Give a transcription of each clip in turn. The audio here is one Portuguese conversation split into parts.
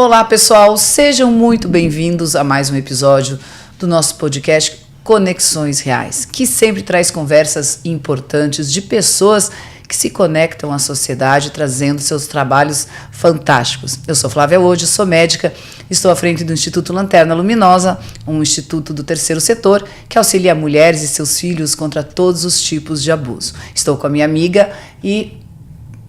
Olá, pessoal, sejam muito bem-vindos a mais um episódio do nosso podcast Conexões Reais, que sempre traz conversas importantes de pessoas que se conectam à sociedade, trazendo seus trabalhos fantásticos. Eu sou Flávia Hoje, sou médica, estou à frente do Instituto Lanterna Luminosa, um instituto do terceiro setor que auxilia mulheres e seus filhos contra todos os tipos de abuso. Estou com a minha amiga e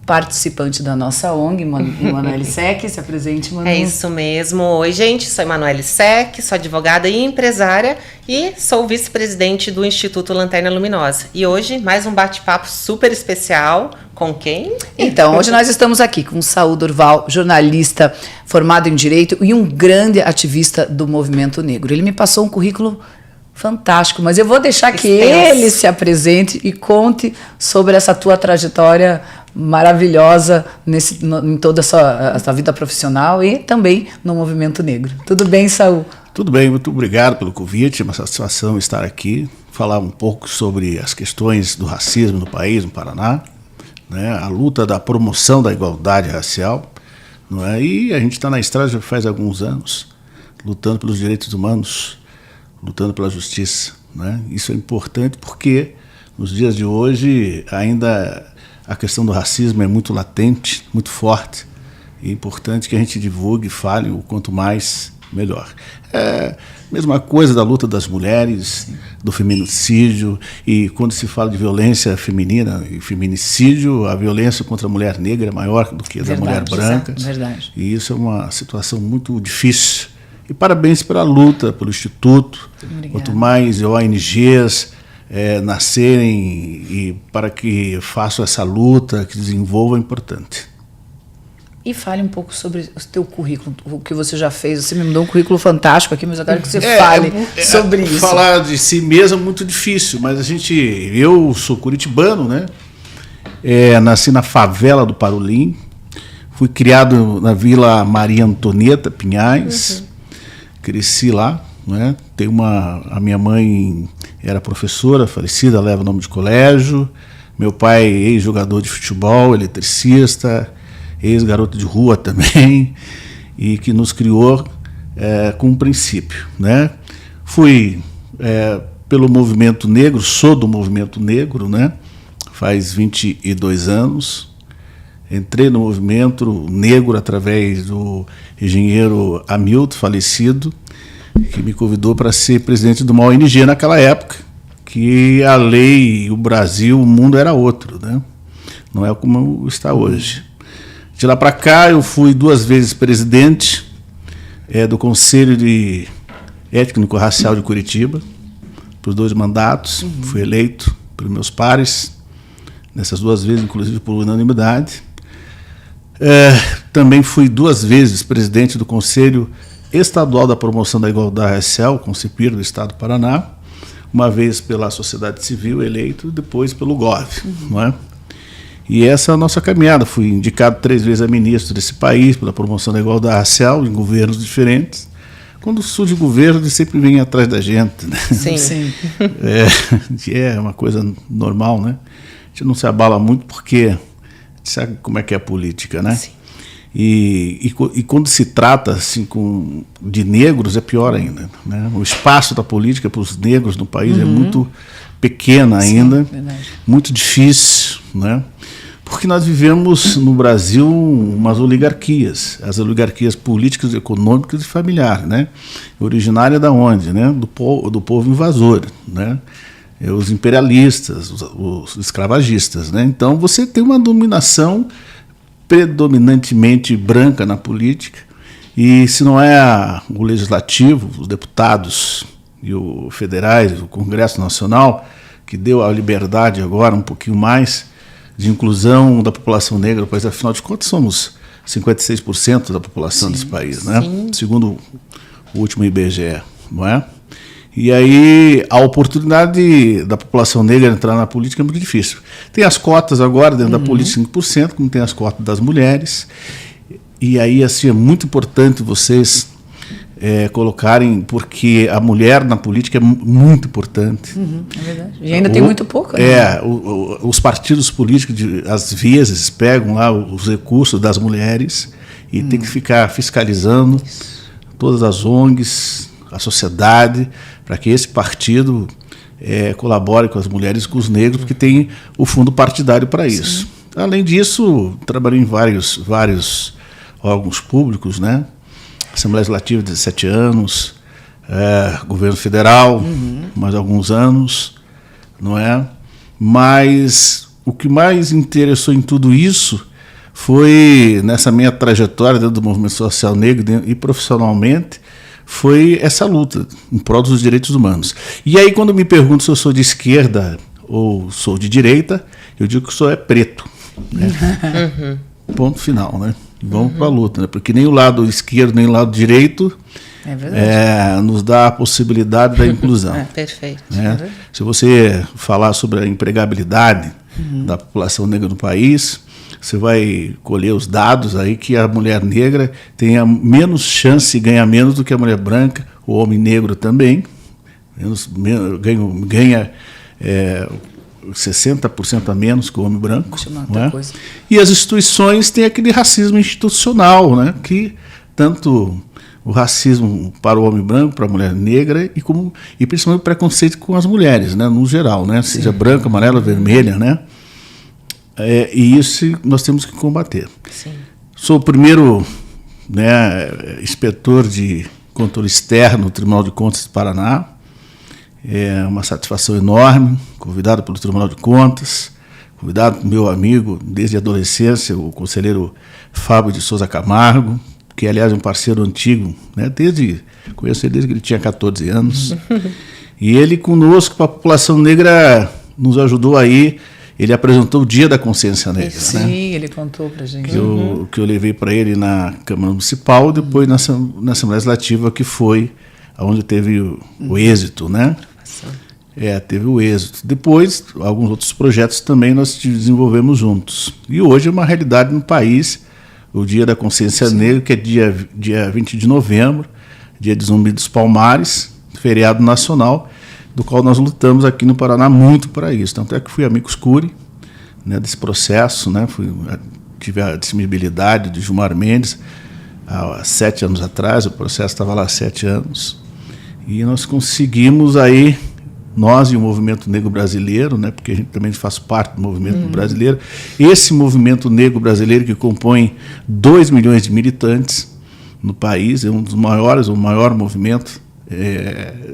participante da nossa ONG, Emanuele Sec. Se apresente, Manu. É isso mesmo. Oi, gente, sou Emanuele Sec, sou advogada e empresária e sou vice-presidente do Instituto Lanterna Luminosa. E hoje, mais um bate-papo super especial. Com quem? Então, hoje nós estamos aqui com o Saul Durval, jornalista formado em Direito e um grande ativista do movimento negro. Ele me passou um currículo fantástico, mas eu vou deixar que ele se apresente e conte sobre essa tua trajetória maravilhosa em toda a sua vida profissional e também no movimento negro. Tudo bem, Saul? Tudo bem, muito obrigado pelo convite, é uma satisfação estar aqui, falar um pouco sobre as questões do racismo no país, no Paraná, né, a luta da promoção da igualdade racial, não é? E a gente está na estrada já faz alguns anos, lutando pelos direitos humanos, lutando pela justiça, né? Isso é importante porque nos dias de hoje ainda a questão do racismo é muito latente, muito forte, e é importante que a gente divulgue e fale o quanto mais, melhor. É a mesma coisa da luta das mulheres, do feminicídio, e quando se fala de violência feminina e feminicídio, a violência contra a mulher negra é maior do que a da mulher branca. Verdade. E isso é uma situação muito difícil. E parabéns pela luta, pelo Instituto, quanto mais ONGs nascerem e para que façam essa luta, que desenvolvam, é importante. E fale um pouco sobre o teu currículo, o que você já fez. Você me mandou um currículo fantástico aqui, mas eu quero que você fale sobre isso. Falar de si mesmo é muito difícil, mas eu sou curitibano, né? Nasci na favela do Parolim, fui criado na Vila Maria Antonieta, Pinhais, cresci lá, né? A minha mãe era professora, falecida, leva o nome de colégio. Meu pai, ex-jogador de futebol, eletricista, ex-garoto de rua também, e que nos criou com um princípio, né? Fui pelo movimento negro, sou do movimento negro, né? Faz 22 anos. Entrei no movimento negro através do engenheiro Hamilton, falecido, que me convidou para ser presidente de uma ONG naquela época, que a lei, o Brasil, o mundo era outro, né? Não é como está hoje. De lá para cá, eu fui 2 vezes presidente do Conselho de Étnico-Racial de Curitiba, por 2 mandatos. Fui eleito pelos meus pares, nessas 2 vezes, inclusive por unanimidade. Também fui 2 vezes presidente do Conselho Estadual da Promoção da Igualdade Racial, CONCEPIR, do Estado do Paraná, uma vez pela sociedade civil eleito, depois pelo GOV. Não é? E essa é a nossa caminhada. Fui indicado 3 vezes a ministro desse país pela promoção da igualdade racial em governos diferentes. Quando surge o governo, ele sempre vem atrás da gente, né? Sim. É uma coisa normal, né? A gente não se abala muito porque a gente sabe como é que é a política, né? Sim. E quando se trata assim, de negros, é pior ainda, né? O espaço da política para os negros no país é muito pequeno ainda, muito difícil, né? Porque nós vivemos no Brasil umas oligarquias, as oligarquias políticas, econômicas e familiares, né? Originária da onde, né? Do povo invasor, né? Os imperialistas, os escravagistas, né? Então você tem uma dominação predominantemente branca na política, e se não é o legislativo, os deputados e os federais, o Congresso Nacional, que deu a liberdade agora um pouquinho mais de inclusão da população negra, pois afinal de contas somos 56% da população desse país, né? Segundo o último IBGE, não é? E aí a oportunidade da população negra entrar na política é muito difícil. Tem as cotas agora dentro da política 5%, como tem as cotas das mulheres. E aí assim, é muito importante vocês colocarem, porque a mulher na política é muito importante. É verdade. E ainda tem muito pouco. Né? Os partidos políticos às vezes pegam lá os recursos das mulheres e tem que ficar fiscalizando todas as ONGs, a sociedade, para que esse partido colabore com as mulheres e com os negros, porque tem o fundo partidário para isso. Além disso, trabalhei em vários órgãos públicos, né? Assembleia Legislativa, 17 anos, governo federal, mais alguns anos, não é? Mas o que mais interessou em tudo isso foi, nessa minha trajetória dentro do movimento social negro e profissionalmente, foi essa luta em prol dos direitos humanos. E aí, quando me perguntam se eu sou de esquerda ou sou de direita, eu digo que sou preto. Né? Ponto final, né? Vamos para a luta, né? Porque nem o lado esquerdo nem o lado direito nos dá a possibilidade da inclusão. Perfeito. Né? Se você falar sobre a empregabilidade da população negra no país, você vai colher os dados aí que a mulher negra tem menos chance e ganha menos do que a mulher branca, o homem negro também, ganha 60% a menos que o homem branco. Não é? E as instituições têm aquele racismo institucional, né? Que tanto o racismo para o homem branco, para a mulher negra, e principalmente o preconceito com as mulheres, né? No geral, né? Seja branca, amarela, vermelha, né? E isso nós temos que combater. Sim. Sou o primeiro, né, inspetor de controle externo do Tribunal de Contas do Paraná. É uma satisfação enorme, convidado pelo Tribunal de Contas, convidado por meu amigo desde a adolescência, o conselheiro Fábio de Souza Camargo, que aliás é um parceiro antigo, né, conheço ele desde que ele tinha 14 anos. E ele conosco, para a população negra, nos ajudou aí. Ele apresentou o Dia da Consciência Negra. Sim, né? Ele contou para a gente. Que eu levei para ele na Câmara Municipal, depois na Assembleia Legislativa, que foi onde teve o êxito, né? Teve o êxito. Depois, alguns outros projetos também nós desenvolvemos juntos. E hoje é uma realidade no país, o Dia da Consciência Negra, que é dia 20 de novembro, dia de Zumbi dos Palmares, feriado nacional, do qual nós lutamos aqui no Paraná muito para isso. Tanto é que fui amigo escuro, né, desse processo, né, tive a disponibilidade de Gilmar Mendes há 7 anos atrás, o processo estava lá há 7 anos, e nós conseguimos aí, nós e o movimento negro brasileiro, né, porque a gente também faz parte do movimento brasileiro, esse movimento negro brasileiro que compõe 2 milhões de militantes no país, é um dos maiores, o maior movimento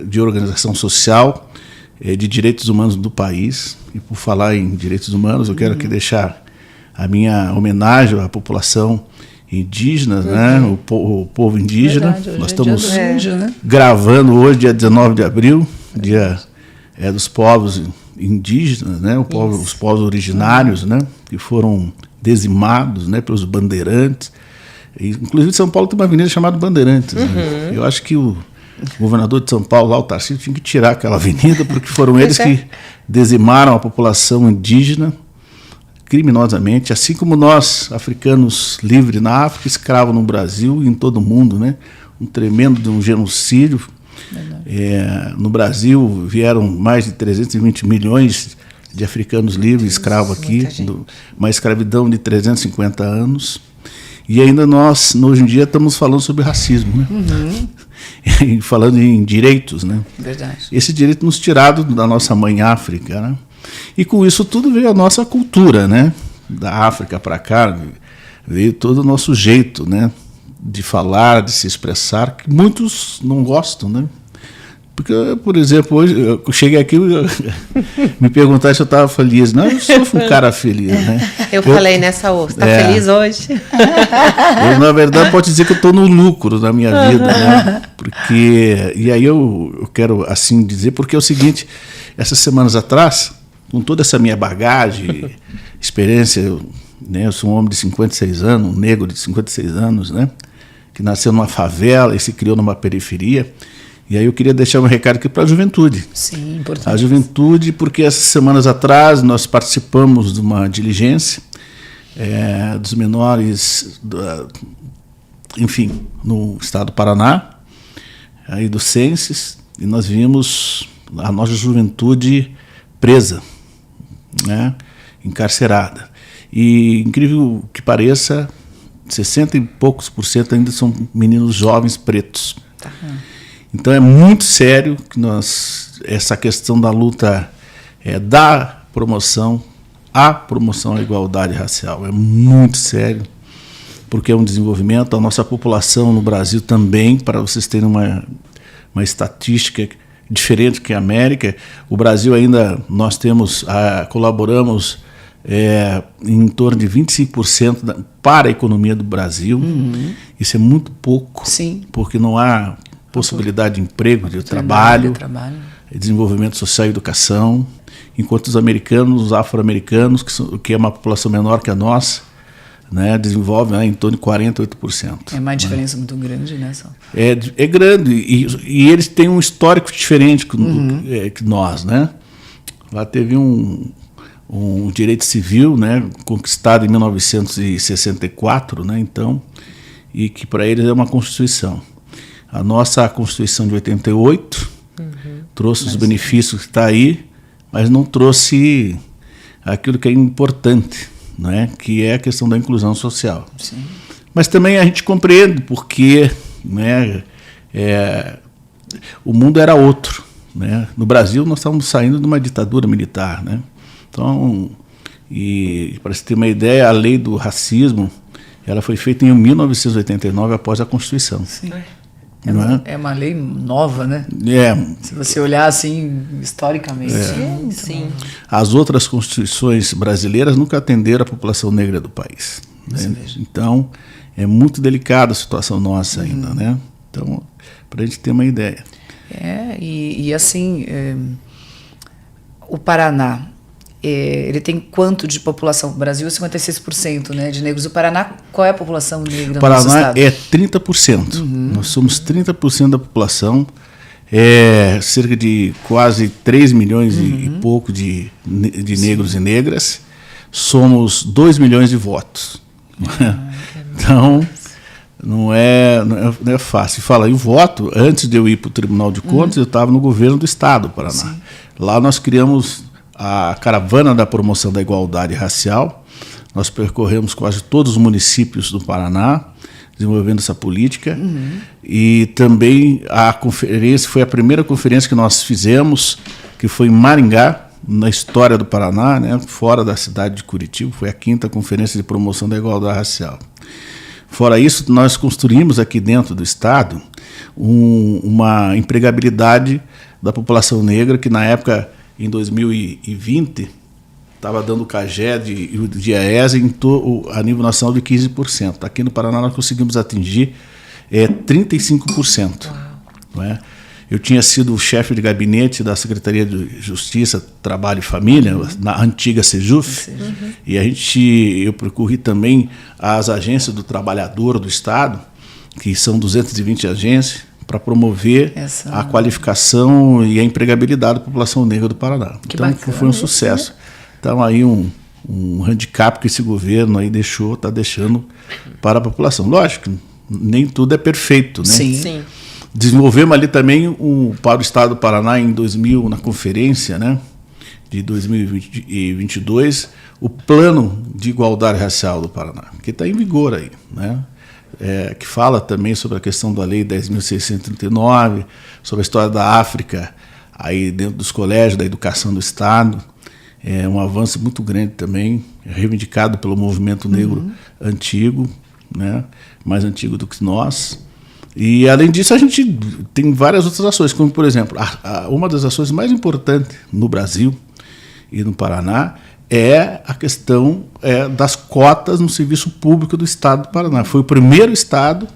de organização social, de direitos humanos do país. E por falar em direitos humanos, eu quero aqui deixar a minha homenagem à população indígena, né? O povo indígena. Verdade, nós estamos né? gravando hoje, dia 19 de abril, dia dos povos indígenas, né? Os povos originários, né? Que foram dizimados, né? Pelos bandeirantes. E, inclusive, São Paulo tem uma avenida chamada Bandeirantes. Né? Eu acho que o governador de São Paulo, lá, o Tarcísio, tinha que tirar aquela avenida, porque foram eles que dizimaram a população indígena criminosamente, assim como nós, africanos livres na África, escravos no Brasil e em todo o mundo, né? Um tremendo de um genocídio. No Brasil vieram mais de 320 milhões de africanos livres, escravos aqui, uma escravidão de 350 anos. E ainda nós, hoje em dia, estamos falando sobre racismo, né? Falando em direitos, né? Verdade. Esse direito nos tirado da nossa mãe África, né? E com isso tudo veio a nossa cultura, né? Da África para cá, veio todo o nosso jeito, né? De falar, de se expressar, que muitos não gostam, né? Porque, por exemplo, hoje eu cheguei aqui me perguntaram se eu estava feliz. Não, eu sou um cara feliz, né? Eu falei nessa ouça, está feliz hoje? Eu, na verdade, pode dizer que eu estou no lucro da minha vida, né? Porque, e aí eu quero assim dizer, porque é o seguinte, essas semanas atrás, com toda essa minha bagagem, experiência, né? Eu sou um homem de 56 anos, um negro de 56 anos, né? Que nasceu numa favela e se criou numa periferia. E aí eu queria deixar um recado aqui para a juventude. Sim, importante. A juventude, porque essas semanas atrás nós participamos de uma diligência dos menores, enfim, no estado do Paraná, aí do Censis, e nós vimos a nossa juventude presa, né, encarcerada. E, incrível que pareça, 60 e poucos por cento ainda são meninos jovens pretos. Tá. Então é muito sério que essa questão da luta da promoção à igualdade racial. É muito sério, porque é um desenvolvimento. A nossa população no Brasil também, para vocês terem uma estatística diferente que a América, o Brasil ainda, nós colaboramos em torno de 25% para a economia do Brasil. Isso é muito pouco. Sim. Porque não há possibilidade de emprego, de trabalho, desenvolvimento social e educação, enquanto os americanos, os afro-americanos, que é uma população menor que a nossa, né, desenvolvem em torno de 48%. É uma diferença muito grande, né? É grande, e eles têm um histórico diferente que nós, né? Lá teve um direito civil, né, conquistado em 1964, né, então, e que para eles é uma Constituição. A nossa Constituição de 88 trouxe os benefícios que está aí, mas não trouxe aquilo que é importante, né, que é a questão da inclusão social. Sim. Mas também a gente compreende porque, né, o mundo era outro, né? No Brasil nós estamos saindo de uma ditadura militar, né? Então, e para você ter uma ideia, a lei do racismo, ela foi feita em 1989 após a Constituição. Sim. É uma lei nova, né? Se você olhar assim, historicamente. Sim. As outras constituições brasileiras nunca atenderam a população negra do país. Né? Então, é muito delicada a situação nossa ainda, né? Então, para a gente ter uma ideia. E assim, o Paraná, ele tem quanto de população? O Brasil é 56%, né, de negros. O Paraná, qual é a população negra no nosso estado? O Paraná é 30%. Nós somos 30% da população. Cerca de quase 3 milhões e pouco de negros e negras. Somos 2 milhões de votos. Então, não é fácil. Fala, e o voto, antes de eu ir para o Tribunal de Contas, eu estava no governo do estado do Paraná. Sim. Lá nós criamos a Caravana da Promoção da Igualdade Racial. Nós percorremos quase todos os municípios do Paraná, desenvolvendo essa política. E também a conferência, foi a primeira conferência que nós fizemos, que foi em Maringá, na história do Paraná, né, fora da cidade de Curitiba. Foi a 5ª Conferência de Promoção da Igualdade Racial. Fora isso, nós construímos aqui dentro do estado uma empregabilidade da população negra, que na época, em 2020, estava dando o CAGED e o DIAES a nível nacional de 15%. Aqui no Paraná nós conseguimos atingir 35%. Não é? Eu tinha sido o chefe de gabinete da Secretaria de Justiça, Trabalho e Família, na antiga SEJUF, e eu percorri também as agências do trabalhador do Estado, que são 220 agências, para promover a qualificação e a empregabilidade da população negra do Paraná. Então, foi um sucesso. Então, aí um handicap que esse governo aí está deixando para a população. Lógico, nem tudo é perfeito, né? Sim. Desenvolvemos ali também para o Estado do Paraná, em 2000, na conferência, né, de 2022, o Plano de Igualdade Racial do Paraná, que está em vigor aí, né? Que fala também sobre a questão da Lei 10.639, sobre a história da África, aí dentro dos colégios, da educação do Estado. É um avanço muito grande também, reivindicado pelo movimento negro antigo, né, mais antigo do que nós. E, além disso, a gente tem várias outras ações, como, por exemplo, uma das ações mais importantes no Brasil e no Paraná é a questão das cotas no serviço público do Estado do Paraná. Foi o primeiro Estado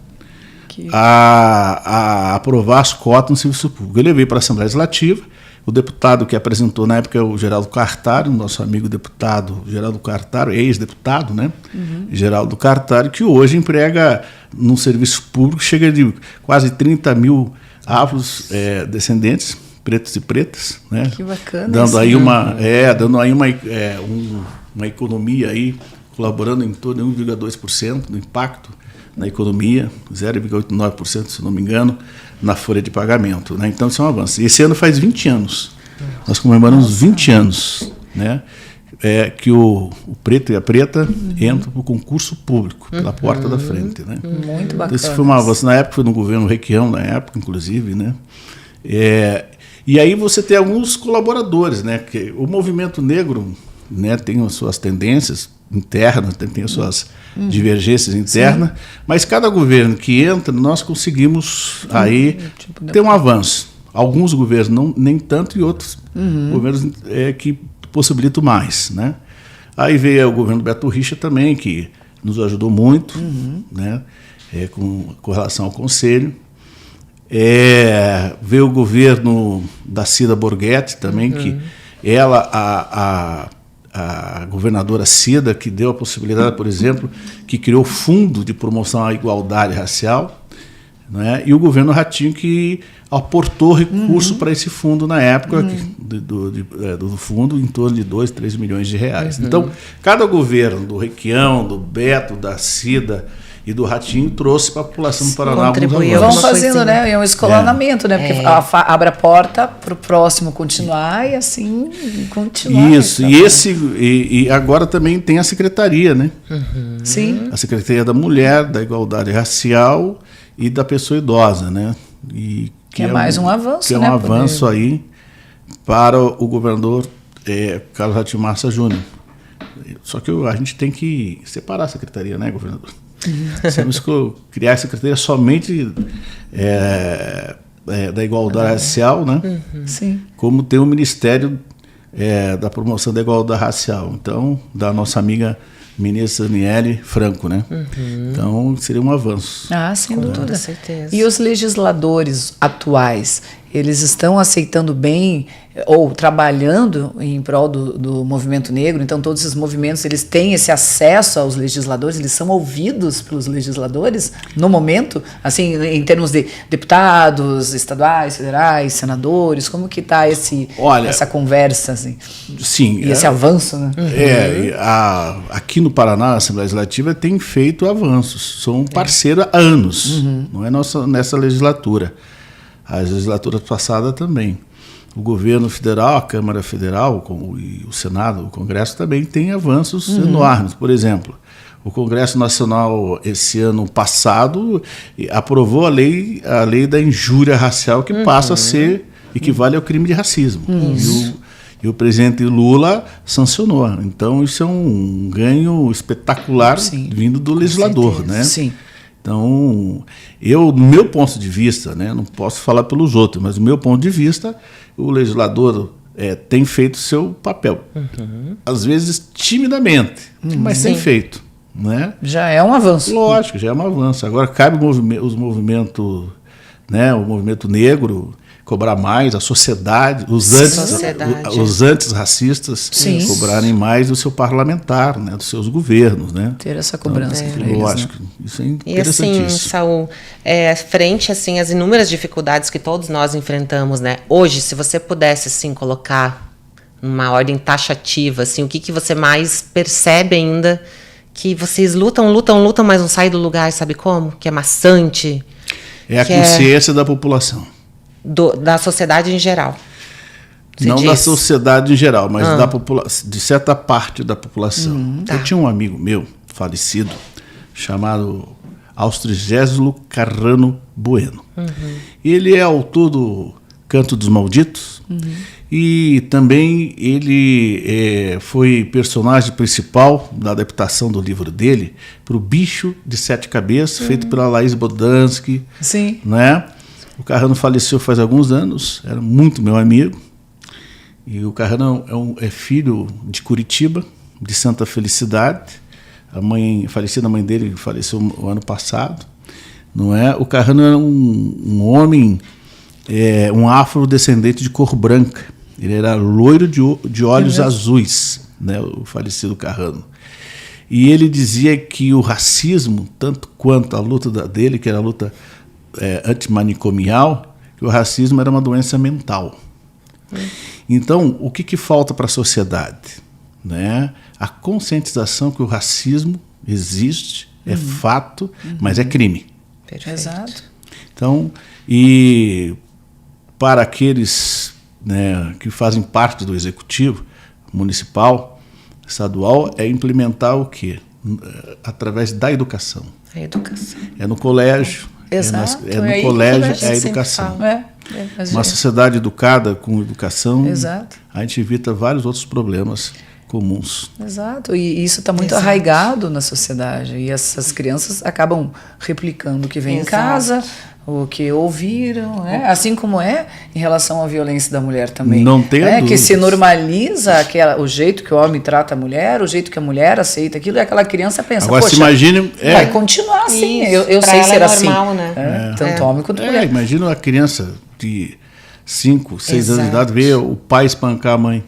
a aprovar as cotas no serviço público. Eu levei para a Assembleia Legislativa, o deputado que apresentou na época é o Geraldo Cartário, nosso amigo deputado Geraldo Cartário, ex-deputado, né? Geraldo Cartário, que hoje emprega num serviço público, chega de quase 30 mil afrodescendentes, pretos e pretas, né? Que bacana. Dando aí uma economia aí, colaborando em torno de 1,2% do impacto na economia, 0,89%, se não me engano, na folha de pagamento, né? Então, isso é um avanço. Esse ano faz 20 anos. Nós comemoramos 20 anos, né? que o preto e a preta entram para o concurso público, pela porta da frente. Né? Muito bacana. Então, isso foi um avanço. Na época, foi no governo Requião, na época, inclusive. Né? E aí você tem alguns colaboradores. Né? Que o movimento negro, né, tem as suas tendências internas, tem as suas divergências internas, mas cada governo que entra, nós conseguimos aí ter um avanço. Alguns governos nem tanto, e outros governos que possibilitam mais. Né? Aí veio o governo Beto Richa também, que nos ajudou muito, né? Com relação ao conselho. Veio o governo da Cida Borghetti também, que ela, a governadora Cida, que deu a possibilidade, por exemplo, que criou o Fundo de Promoção à Igualdade Racial, né? E o governo Ratinho, que aportou recurso para esse fundo na época, do fundo, em torno de 2, 3 milhões de reais. Então, cada governo, do Requião, do Beto, da Cida e do Ratinho, trouxe para a população do Paraná alguns avanços. Vão fazendo, né? Um escalonamento, né? Porque abre a porta para o próximo continuar e assim continuar. Isso, e agora também tem a secretaria, né? Sim. A Secretaria da Mulher, da Igualdade Racial e da Pessoa Idosa, né? E que é mais um avanço, que é um avanço aí para o governador Carlos Ratinho Massa Júnior. Só que a gente tem que separar a secretaria, né, governador? Temos que criar a secretaria somente da igualdade racial, né? Sim. Como tem o Ministério da Promoção da Igualdade Racial. Então, da nossa amiga ministra Daniele Franco, né? Então, seria um avanço. Sem dúvida. Com toda certeza. E os legisladores atuais, eles estão aceitando bem ou trabalhando em prol do movimento negro? Então, todos esses movimentos, eles têm esse acesso aos legisladores? Eles são ouvidos pelos legisladores no momento? Assim, em termos de deputados estaduais, federais, senadores, como que está essa conversa? Assim? Sim. E esse avanço, né? Aqui no Paraná, a Assembleia Legislativa tem feito avanços. São parceiros há anos, não é nessa legislatura. As legislaturas passadas também. O governo federal, a Câmara Federal e o Senado, o Congresso também tem avanços enormes. Por exemplo, o Congresso Nacional, esse ano passado, aprovou a lei da injúria racial, que passa a ser, equivale ao crime de racismo. E o presidente Lula sancionou. Então, isso é um ganho espetacular vindo do legislador, né? Sim. Então, do meu ponto de vista, né, não posso falar pelos outros, mas do meu ponto de vista, o legislador tem feito seu papel. Às vezes timidamente, mas tem feito. Né? Já é um avanço. Lógico, já é um avanço. Agora cabe os movimentos, né, o movimento negro cobrar mais, a sociedade, os antirracistas cobrarem mais do seu parlamentar, né, dos seus governos, né? Ter essa cobrança para eles, lógico, né? Isso é interessantíssimo. E assim, Saul, frente assim às inúmeras dificuldades que todos nós enfrentamos, né? Hoje, se você pudesse assim colocar uma ordem taxativa, assim, o que você mais percebe ainda que vocês lutam, mas não saem do lugar, sabe como? Que é maçante. É a consciência da população. Da sociedade em geral. Não da sociedade em geral, mas de certa parte da população. Eu tinha um amigo meu, falecido, chamado Austrigésilo Carrano Bueno. Ele é autor do Canto dos Malditos e também ele foi personagem principal da adaptação do livro dele para o Bicho de Sete Cabeças, feito pela Laís Bodansky. Sim. Né? O Carrano faleceu faz alguns anos, era muito meu amigo. E o Carrano é filho de Curitiba, de Santa Felicidade. A falecida mãe dele faleceu o ano passado. Não é? O Carrano era um homem, um afrodescendente de cor branca. Ele era loiro de olhos azuis, né? O falecido Carrano. E ele dizia que o racismo, tanto quanto a luta dele, que era a luta antimanicomial, que o racismo era uma doença mental. Então, o que falta para a sociedade? Né? A conscientização que o racismo existe, é fato, mas é crime. Perfeito. Exato. Então, e para aqueles, né, que fazem parte do executivo municipal, estadual é implementar o quê? Através da educação. A educação. É no colégio. Exato. No colégio é a educação. Uma sociedade educada com educação, Exato. a gente evita vários outros problemas comuns. Exato, e isso está muito arraigado na sociedade, e essas crianças acabam replicando o que vem em casa, o que ouviram, né? Assim como é em relação à violência da mulher também. Não tem dúvidas. Que se normaliza o jeito que o homem trata a mulher, o jeito que a mulher aceita aquilo, e aquela criança pensa, agora, poxa, se imagine, vai continuar assim, eu sei ser normal, assim. Né? Tanto homem quanto mulher. Imagina uma criança de 5, 6 anos de idade ver o pai espancar a mãe.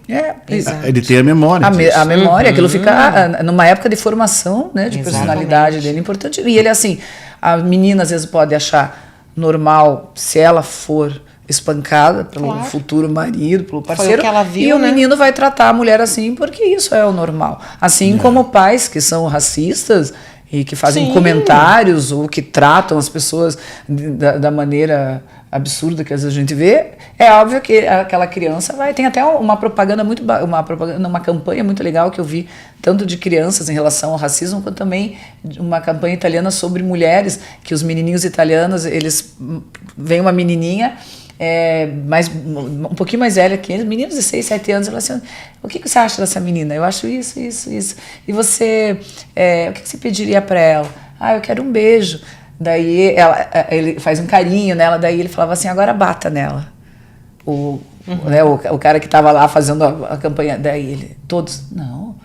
Ele tem a memória. A memória, aquilo fica numa época de formação, né, de personalidade dele, importante. E ele, assim, a menina às vezes pode achar normal se ela for espancada pelo futuro marido, pelo parceiro, que ela viu, e o menino vai tratar a mulher assim porque isso é o normal. Assim como pais que são racistas e que fazem comentários ou que tratam as pessoas da maneira absurda que às vezes a gente vê, é óbvio que aquela criança tem até uma propaganda uma campanha muito legal que eu vi, tanto de crianças em relação ao racismo, quanto também uma campanha italiana sobre mulheres, que os menininhos italianos, vem uma menininha um pouquinho mais velha que eles, meninos de 6, 7 anos, ela assim, o que você acha dessa menina? Eu acho isso. E você, o que você pediria para ela? Eu quero um beijo. Daí ele faz um carinho nela, daí ele falava assim, agora bata nela. O cara que estava lá fazendo a campanha, daí todos, não.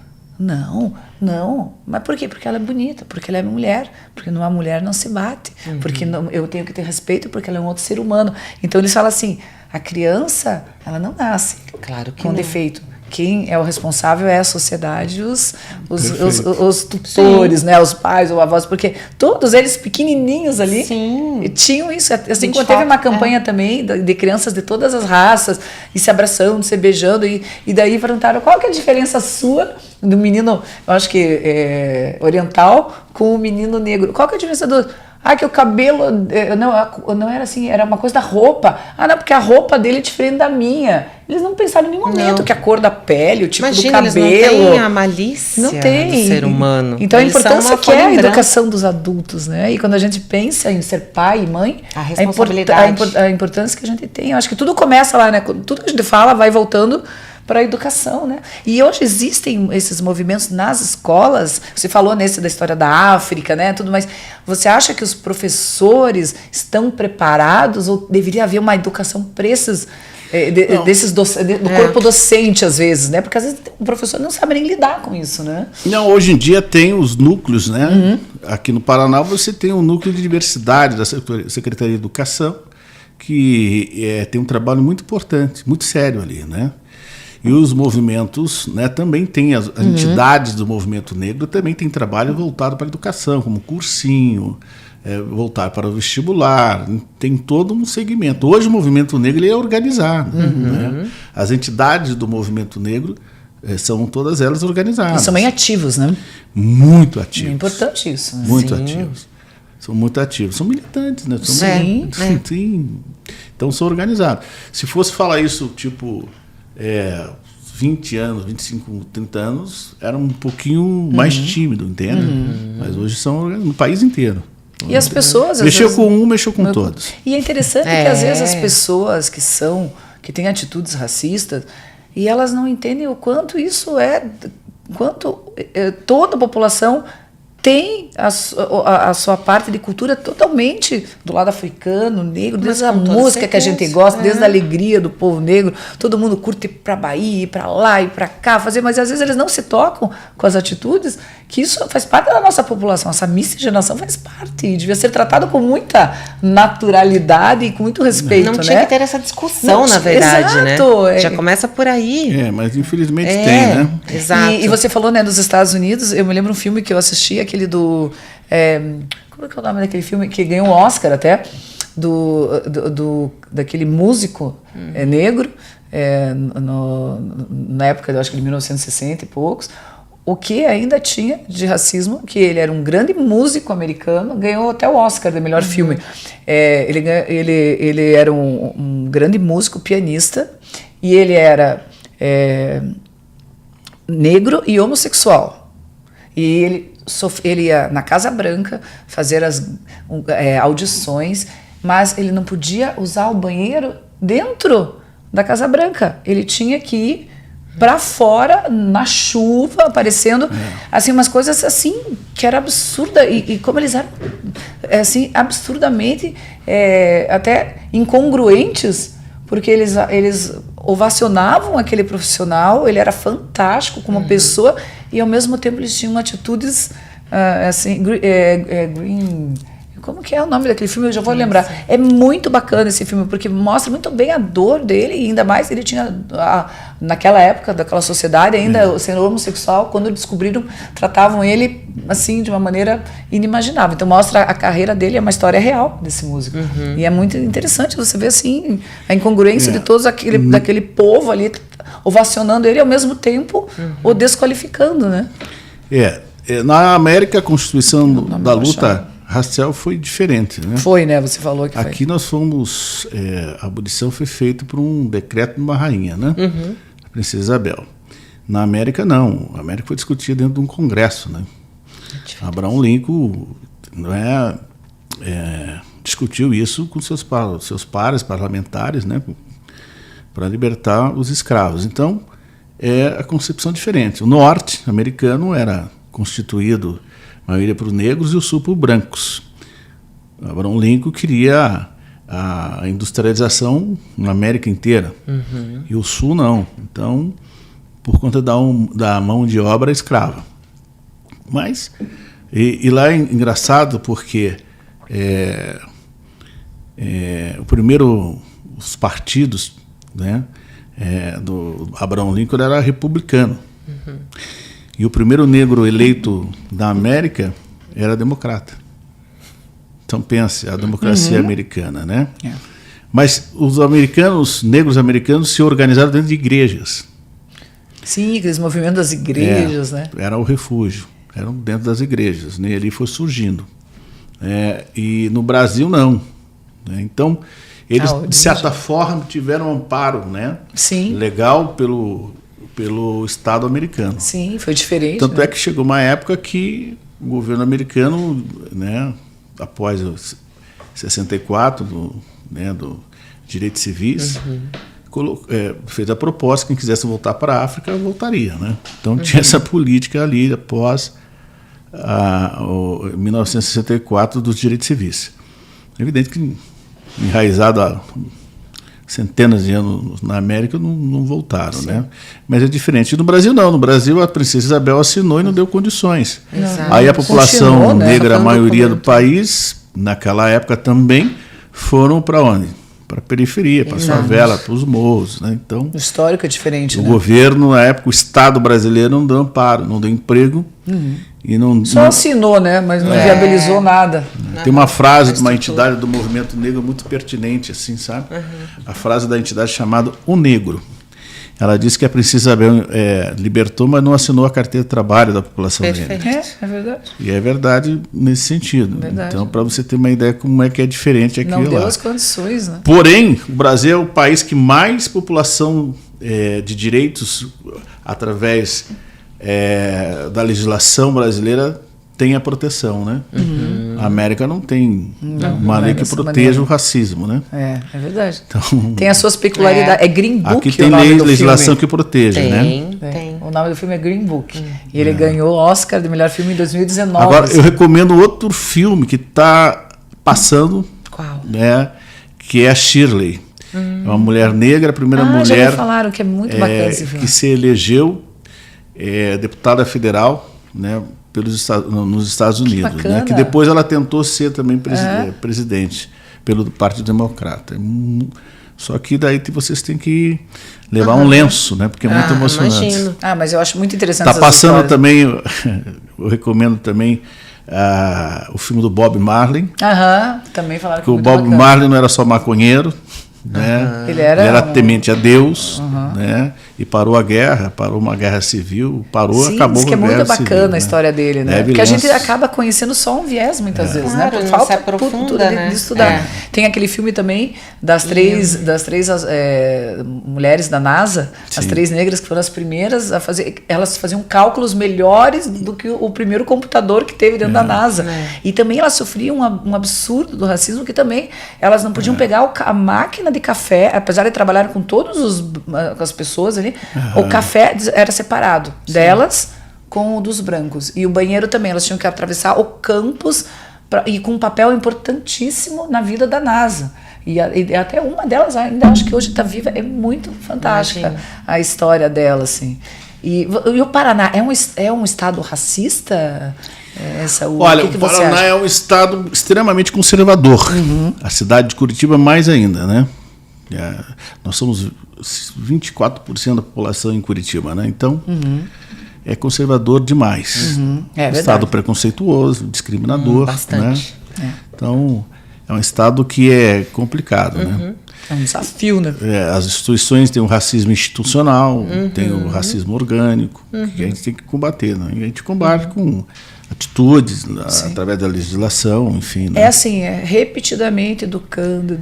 Mas por quê? Porque ela é bonita, porque ela é mulher, porque numa mulher não se bate, porque eu tenho que ter respeito, porque ela é um outro ser humano. Então eles falam assim, a criança, ela não nasce com defeito. Quem é o responsável é a sociedade, os tutores, né, os pais ou avós, porque todos eles pequenininhos ali tinham isso. Assim, quando teve uma campanha também de crianças de todas as raças, e se abraçando, se beijando, e daí perguntaram qual que é a diferença sua do menino, eu acho que oriental, com o menino negro. Qual que é a diferença do... que o cabelo... Não era assim, era uma coisa da roupa. Não, porque a roupa dele é diferente da minha. Eles não pensaram em nenhum momento que a cor da pele, o tipo do cabelo... Eles não têm a malícia do ser humano. Então a importância que é a educação dos adultos, né? E quando a gente pensa em ser pai e mãe... A responsabilidade. A importância que a gente tem. Eu acho que tudo começa lá, né? Tudo que a gente fala vai voltando para a educação, né? E hoje existem esses movimentos nas escolas. Você falou da história da África, né? Tudo mais. Você acha que os professores estão preparados ou deveria haver uma educação para esses do corpo docente às vezes, né? Porque às vezes o professor não sabe nem lidar com isso, né? Não, hoje em dia tem os núcleos, né? Aqui no Paraná você tem um núcleo de diversidade da Secretaria de Educação que tem um trabalho muito importante, muito sério ali, né? E os movimentos, né, também tem, as entidades do movimento negro também tem trabalho voltado para a educação, como cursinho, voltar para o vestibular, tem todo um segmento. Hoje o movimento negro ele é organizado. Né? As entidades do movimento negro são todas elas organizadas. E são bem ativos, né? Muito ativos. É importante isso. Né? Muito ativos. São muito ativos. São militantes, né? Sim. Então são organizados. Se fosse falar isso, tipo... 20 anos, 25, 30 anos, era um pouquinho mais tímido, entende? Mas hoje são no país inteiro. E as pessoas... Mexeu com um, mexeu com todos. E é interessante que às vezes as pessoas que têm atitudes racistas, e elas não entendem o quanto isso toda a população tem a sua parte de cultura totalmente do lado africano, negro, desde a música que a gente gosta, desde a alegria do povo negro, todo mundo curte ir para Bahia, ir para lá, ir para cá, mas às vezes eles não se tocam com as atitudes, que isso faz parte da nossa população, essa miscigenação faz parte, e devia ser tratado com muita naturalidade e com muito respeito, Não tinha que ter essa discussão, na verdade, exato, né? Já começa por aí. Mas infelizmente tem, né? Exato. E você falou, né, dos Estados Unidos, eu me lembro um filme que eu assisti, aquele do... como é que é o nome daquele filme? Que ganhou um Oscar até, daquele músico negro, na época, eu acho que de 1960 e poucos, o que ainda tinha de racismo, que ele era um grande músico americano, ganhou até o Oscar de melhor filme. Ele era um grande músico, pianista, e ele era... negro e homossexual. E ele ia na Casa Branca fazer as audições, mas ele não podia usar o banheiro dentro da Casa Branca. Ele tinha que ir para fora, na chuva, aparecendo, assim, umas coisas assim, que era absurda. E como eles eram, assim, absurdamente, até incongruentes, porque eles ovacionavam aquele profissional, ele era fantástico como pessoa, e ao mesmo tempo eles tinham atitudes, assim, green... Como que é o nome daquele filme? Eu já vou lembrar. É muito bacana esse filme, porque mostra muito bem a dor dele, e ainda mais ele tinha, naquela época, daquela sociedade, ainda sendo homossexual, quando descobriram, tratavam ele, assim, de uma maneira inimaginável. Então mostra a carreira dele, é uma história real desse músico. E é muito interessante você ver, assim, a incongruência de todos daquele povo ali, ovacionando ele, e ao mesmo tempo o desqualificando, né? Na América, a constituição da luta racial foi diferente, né? Foi, né? Você falou que foi. Aqui nós fomos... a abolição foi feita por um decreto de uma rainha, né? A princesa Isabel. Na América, não. A América foi discutida dentro de um congresso, né? Abraham Lincoln discutiu isso com seus pares parlamentares, né? Para libertar os escravos. Então, é a concepção diferente. O norte americano era constituído... a maioria por negros e o sul por brancos. Abraham Lincoln queria a industrialização na América inteira, e o sul não. Então, por conta da mão de obra escrava. Mas, e lá é engraçado porque os partidos, né, do Abraham Lincoln era republicano. E o primeiro negro eleito da América era democrata. Então pense, a democracia americana, né? Mas os negros americanos se organizaram dentro de igrejas. Sim, aqueles movimentos das igrejas, né? Era o refúgio, eram dentro das igrejas, né? Ali foi surgindo. E no Brasil não. Né? Então, eles, de certa forma, tiveram um amparo, né? Sim. Legal pelo Estado americano. Sim, foi diferente. Tanto é que chegou uma época que o governo americano, né, após 64 do direitos civis, fez a proposta que quem quisesse voltar para a África voltaria, né? Então tinha essa política ali após 1964 dos direitos civis. É evidente que enraizado há centenas de anos na América não voltaram, né? Mas é diferente. No Brasil não. No Brasil a princesa Isabel assinou e não deu condições. Exato. Aí a população Continuou, né? negra, a maioria do país, naquela época também, foram para onde? Para a periferia, para a favela, para os morros, né? Então, o histórico é diferente, o né? governo, na época, o Estado brasileiro não deu amparo, não deu emprego. E Só assinou, né? Mas não viabilizou nada. Tem uma frase de uma entidade do movimento negro muito pertinente, assim, sabe? A frase da entidade chamada O Negro. Ela disse que a princesa Isabel libertou, mas não assinou a carteira de trabalho da população negra. É verdade. E é verdade nesse sentido. Verdade. Então, para você ter uma ideia como é que é diferente aquilo lá. Não deu as condições, né? Porém, o Brasil é o país que mais população de direitos, através da legislação brasileira, tem a proteção, né? A América não tem uma lei que proteja o racismo, né? É verdade. Então, tem as suas peculiaridades. É Green Book. aqui tem legislação que proteja, né? Tem. O nome do filme é Green Book. E ele ganhou o Oscar de melhor filme em 2019. Agora, eu recomendo outro filme que está passando. Qual? Né? Que é a Shirley. É uma mulher negra, a primeira mulher já me falaram que é muito bacana esse filme. que se elegeu deputada federal, né, nos Estados Unidos, né, que depois ela tentou ser também presidente pelo Partido Democrata. Só que daí vocês têm que levar um lenço, né, porque é muito emocionante. Imagino. Mas eu acho muito interessante. Está passando também, eu recomendo também o filme do Bob Marley. Também falaram que o Bob Marley não era só maconheiro, né? Ele era temente a Deus, né? E parou a guerra, parou uma guerra civil, Sim, acabou que é a guerra muito bacana civil, a história dele, né? Porque a gente acaba conhecendo só um viés muitas vezes, claro, né? Por não falta se aprofunda, né? de estudar. Tem aquele filme também das três mulheres da NASA, as 3 negras que foram as primeiras a fazer, elas faziam cálculos melhores do que o primeiro computador que teve dentro da NASA. E também elas sofriam um absurdo do racismo, que também elas não podiam pegar a máquina de café, apesar de trabalhar com as pessoas ali, o café era separado delas com o dos brancos. E o banheiro também, elas tinham que atravessar o campus e com um papel importantíssimo na vida da NASA. E até uma delas ainda acho que hoje está viva, é muito fantástica a história dela, assim. E o Paraná é um estado racista? Olha, o Paraná é um estado extremamente conservador. A cidade de Curitiba mais ainda, né? Nós somos 24% da população em Curitiba, né? Então, é conservador demais. É estado preconceituoso, discriminador. Bastante. Né? Então, é um estado que é complicado, né? É um desafio, né? As instituições têm o racismo institucional, tem o racismo orgânico, que a gente tem que combater, né? E a gente combate com atitudes, através da legislação, enfim. Né? É assim, repetidamente educando,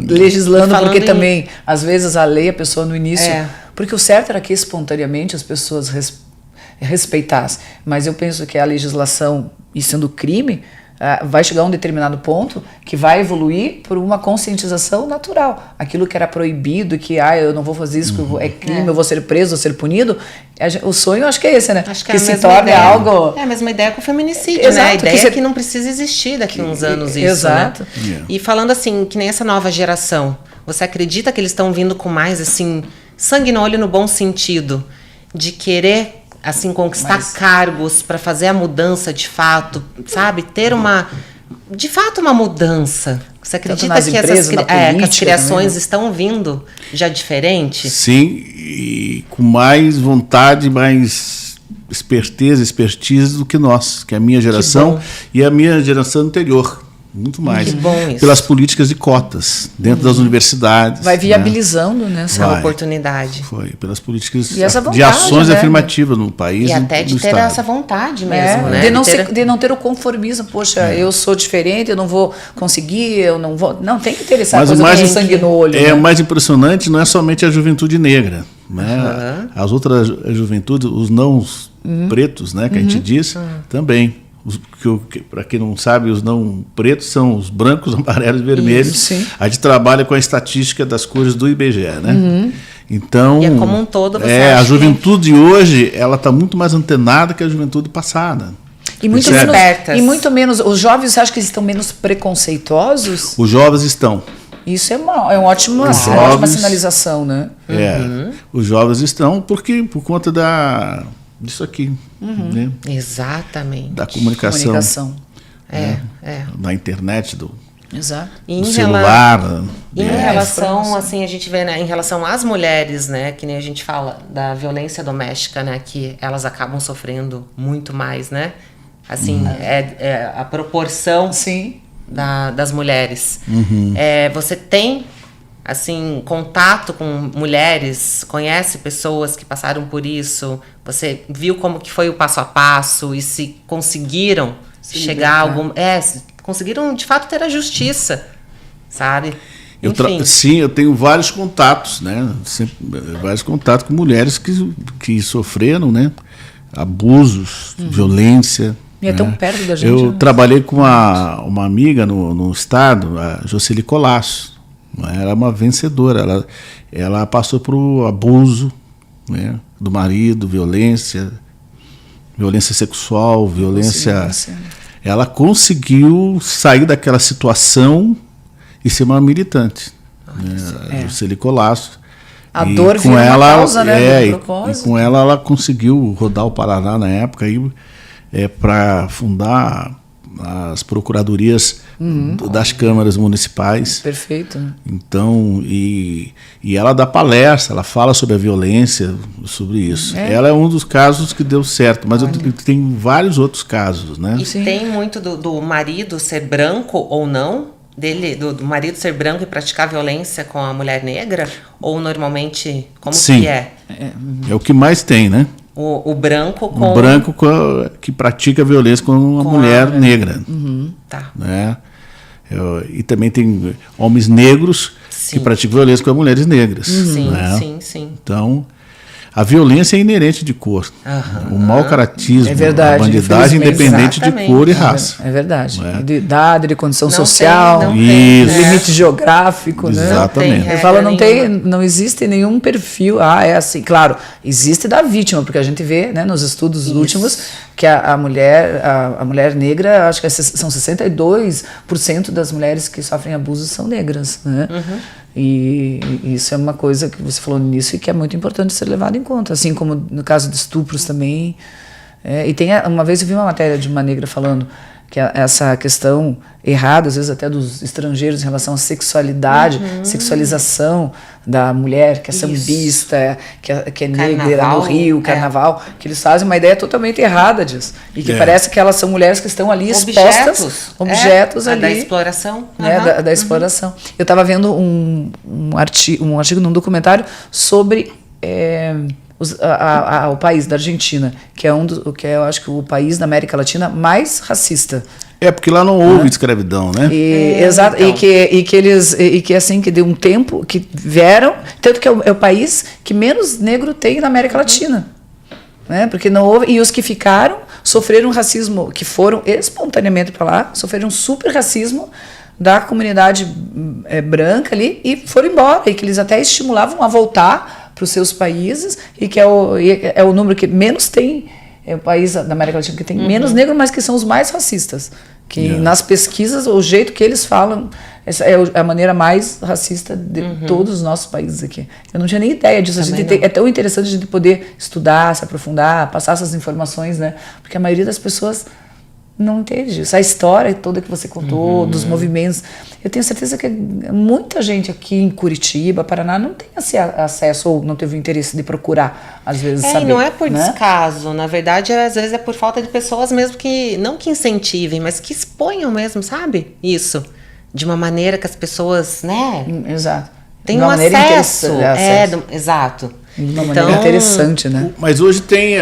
legislando, porque também, às vezes, a lei, a pessoa no início... Porque o certo era que espontaneamente as pessoas respeitassem. Mas eu penso que a legislação, e sendo crime, vai chegar a um determinado ponto que vai evoluir por uma conscientização natural. Aquilo que era proibido, que eu não vou fazer isso, é crime, eu vou ser preso, vou ser punido. O sonho acho que é esse, né? Acho que se torne algo... É a mesma ideia com o feminicídio, né? A ideia é que não precisa existir daqui a uns anos isso, Exato. Né? E falando assim, que nem essa nova geração, você acredita que eles estão vindo com mais, assim, sangue no olho no bom sentido, de querer... assim, conquistar cargos para fazer a mudança de fato, sabe? Ter de fato uma mudança. Você acredita que que as criações também, estão vindo já diferente? Sim, e com mais vontade, mais expertise do que nós, que é a minha geração e a minha geração anterior. Muito mais. Que bom isso. Pelas políticas de cotas dentro das universidades. Vai viabilizando, né? Essa oportunidade. Foi, pelas políticas vontade, de ações afirmativas no país. E até de ter estado. Essa vontade mesmo, né? De não ter o conformismo. Poxa, eu sou diferente, eu não vou conseguir, eu não vou... Não, tem que ter essa coisa com sangue no olho. O mais impressionante não é somente a juventude negra. Né? As outras juventudes, os não pretos, né, que a gente diz, também. Para quem não sabe, os não pretos são os brancos, amarelos e vermelhos. A gente trabalha com a estatística das cores do IBGE, né? Então, e como um todo, você a juventude de hoje, ela está muito mais antenada que a juventude passada. E muito menos. Os jovens, você acha que eles estão menos preconceituosos? Os jovens estão. Isso é uma ótima sinalização, né? Os jovens estão por conta disso aqui. Né? Exatamente. Da comunicação. Da internet, do celular. Em relação, assim, a gente vê, né, em relação às mulheres, né, que nem a gente fala da violência doméstica, né, que elas acabam sofrendo muito mais, né? Assim, a proporção das mulheres. Você tem assim, contato com mulheres, conhece pessoas que passaram por isso, você viu como que foi o passo a passo e se conseguiram chegar a algum... conseguiram de fato ter a justiça, sabe? Sim, eu tenho vários contatos, né? Vários contatos com mulheres que sofreram, né? Abusos, violência. E é tão perto da gente. Eu trabalhei com uma amiga no estado, a Jocely Colasso. Ela era uma vencedora, ela passou por abuso, né, do marido, violência sexual, violência. Ela conseguiu sair daquela situação e ser uma militante. Jocely Colasso. A dor vira uma causa, né? E com ela conseguiu rodar o Paraná na época para fundar as procuradorias das câmaras municipais. Perfeito. Então, e ela dá palestra, ela fala sobre a violência, sobre isso. Ela é um dos casos que deu certo, mas eu tenho vários outros casos, né? E tem muito do marido ser branco ou não, do marido ser branco e praticar violência com a mulher negra? Ou normalmente, como Sim. que é? É o que mais tem, né? O branco com... O branco que pratica violência com uma mulher negra. Tá. Né? E também tem homens negros que praticam violência com as mulheres negras. Sim, né? sim. Então, a violência é inerente de cor. O mau caratismo, É verdade, a bandidagem independente de cor e raça. É verdade. Né? De idade, de condição Não social, tem, Isso. limite geográfico, né? Exatamente. Eu falo, não existe nenhum perfil. É assim, claro, existe da vítima, porque a gente vê, né, nos estudos últimos que a mulher negra, acho que são 62% das mulheres que sofrem abusos são negras, né? E isso é uma coisa que você falou no início e que é muito importante ser levado em conta, assim como no caso de estupros também. E uma vez eu vi uma matéria de uma negra falando que essa questão errada, às vezes até dos estrangeiros em relação à sexualidade, sexualização da mulher, que é sambista, que é negra no Rio, carnaval, que eles fazem uma ideia totalmente errada disso. E que parece que elas são mulheres que estão ali expostas, objetos ali. Da exploração. Da exploração. Eu estava vendo um artigo num documentário sobre o país da Argentina, que é eu acho que o país da América Latina mais racista. Porque lá não houve escravidão, né? Exato, então. e que assim, que deu um tempo que vieram, tanto que é o país que menos negro tem na América Latina. Né? Porque não houve, e os que ficaram sofreram racismo, que foram espontaneamente para lá, sofreram super racismo da comunidade branca ali e foram embora, e que eles até estimulavam a voltar para os seus países, e que é o número que menos tem, é o país da América Latina que tem menos negros, mas que são os mais racistas. Que nas pesquisas, o jeito que eles falam, essa é a maneira mais racista de todos os nossos países aqui. Eu não tinha nem ideia disso. É tão interessante a gente poder estudar, se aprofundar, passar essas informações, né? Porque a maioria das pessoas não entende isso. A história toda que você contou, dos movimentos. Eu tenho certeza que muita gente aqui em Curitiba, Paraná, não tem acesso ou não teve o interesse de procurar, às vezes, saber. E não é por descaso. Na verdade, às vezes é por falta de pessoas mesmo que, não que incentivem, mas que exponham mesmo, sabe? Isso. De uma maneira que as pessoas, né? Exato. Tem um acesso. Exato. De uma maneira interessante, né? Mas hoje tem,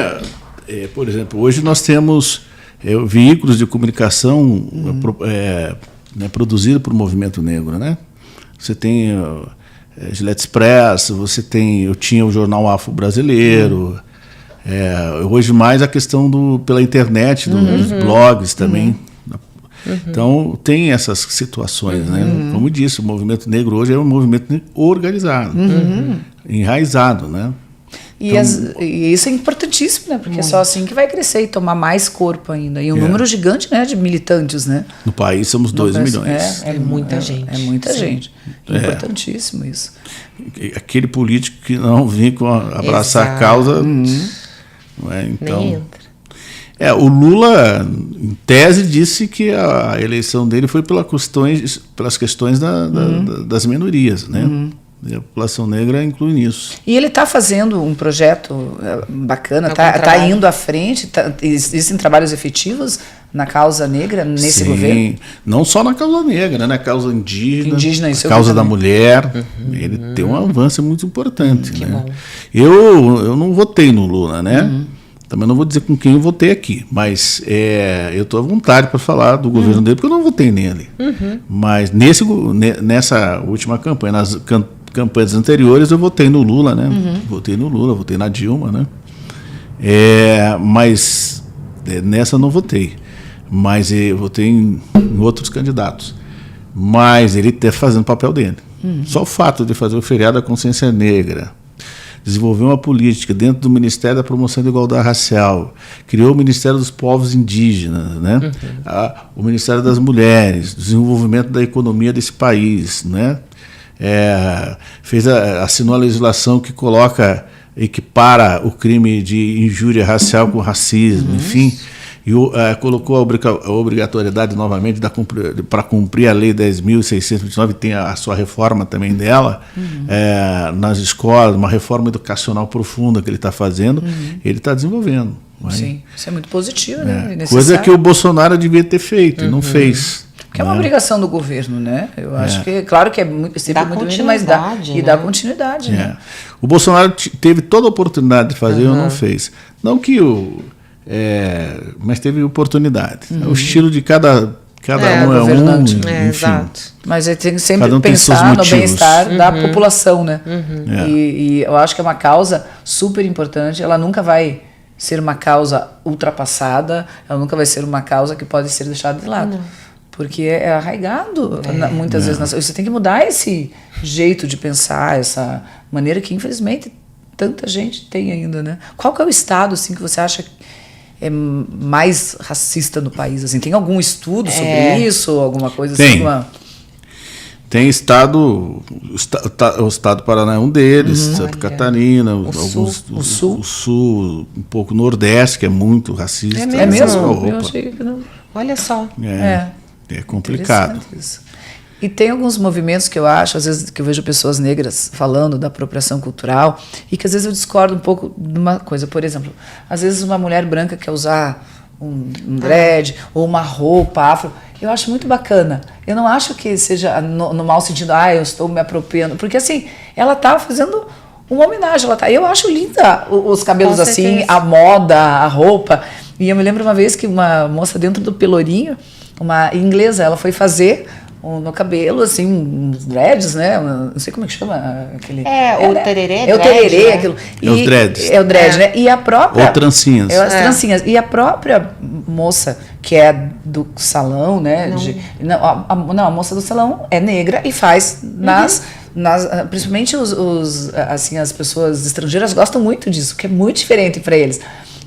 por exemplo, hoje nós temos veículos de comunicação produzidos por movimento negro, né? Você tem Gillette Express, eu tinha o Jornal Afro Brasileiro, hoje mais a questão pela internet, dos blogs também. Então tem essas situações, né? Como disse, o movimento negro hoje é um movimento organizado, enraizado, né? E isso é importantíssimo, né? Porque é só assim que vai crescer e tomar mais corpo ainda. E um número gigante, né, de militantes, né? No país somos 2 milhões. É muita gente. É muita gente. Importantíssimo isso. Aquele político que não vem abraçar a causa... Então, nem entra. O Lula, em tese, disse que a eleição dele foi pelas questões das minorias, né? E a população negra inclui nisso. E ele está fazendo um projeto bacana, está indo à frente, existem trabalhos efetivos na causa negra nesse governo? Não só na causa negra, né? Na causa indígena, isso na causa da mulher. Ele tem um avanço muito importante. Que né? bom. Eu não votei no Lula, né? Também não vou dizer com quem eu votei aqui, mas eu estou à vontade para falar do governo dele, porque eu não votei nele. Mas nessa última campanha, nas campanhas anteriores, eu votei no Lula, né? Votei no Lula, votei na Dilma, né? Mas nessa eu não votei. Mas eu votei em outros candidatos. Mas ele está fazendo o papel dele. Só o fato de fazer o feriado da consciência negra, desenvolveu uma política dentro do Ministério da Promoção da Igualdade Racial, criou o Ministério dos Povos Indígenas, né? O Ministério das Mulheres, desenvolvimento da economia desse país, né? Assinou a legislação que equipara o crime de injúria racial com racismo, enfim, e colocou a obrigatoriedade novamente para cumprir a Lei 10.629, tem a sua reforma também dela, nas escolas, uma reforma educacional profunda que ele está fazendo, ele está desenvolvendo. Sim, isso é muito positivo, né? Coisa que o Bolsonaro devia ter feito, e não fez. Que é uma obrigação do governo, né? Eu acho que, claro que é sempre muito lindo, mas dá, continuidade, e dá continuidade, né? O Bolsonaro teve toda a oportunidade de fazer, eu não fez. Não que mas teve oportunidade. O estilo de cada um governante. enfim. Exato. Mas ele tem que sempre Cada um tem seus pensar no motivos. bem-estar da população, né? É. E eu acho que é uma causa super importante. Ela nunca vai ser uma causa ultrapassada, ela nunca vai ser uma causa que pode ser deixada de lado. Porque é arraigado muitas vezes. Você tem que mudar esse jeito de pensar, essa maneira que, infelizmente, tanta gente tem ainda, né? Qual que é o estado assim, que você acha é mais racista no país? Assim, tem algum estudo sobre isso? Alguma coisa assim? Tem. Tem estado, o estado do Paraná é um deles, Santa Catarina, o sul, um pouco Nordeste, que é muito racista. É mesmo? Roupa. Eu achei que não. Olha só. É complicado. Isso. E tem alguns movimentos que eu acho, às vezes, que eu vejo pessoas negras falando da apropriação cultural, e que às vezes eu discordo um pouco de uma coisa. Por exemplo, às vezes uma mulher branca quer usar um dread ou uma roupa afro. Eu acho muito bacana. Eu não acho que seja no mau sentido, eu estou me apropriando. Porque assim, ela está fazendo uma homenagem. Eu acho linda os cabelos assim, a moda, a roupa. E eu me lembro uma vez que uma moça dentro do Pelourinho, uma inglesa, ela foi fazer no cabelo, assim, uns dreads, né? Não sei como é que chama aquele. O tererê. É o tererê, né? Aquilo. Os dreads. É o dread, né? E a própria. Ou trancinhas. As trancinhas. E a própria moça, que é do salão, né? A moça do salão é negra e faz principalmente assim, as pessoas estrangeiras gostam muito disso, que é muito diferente para eles.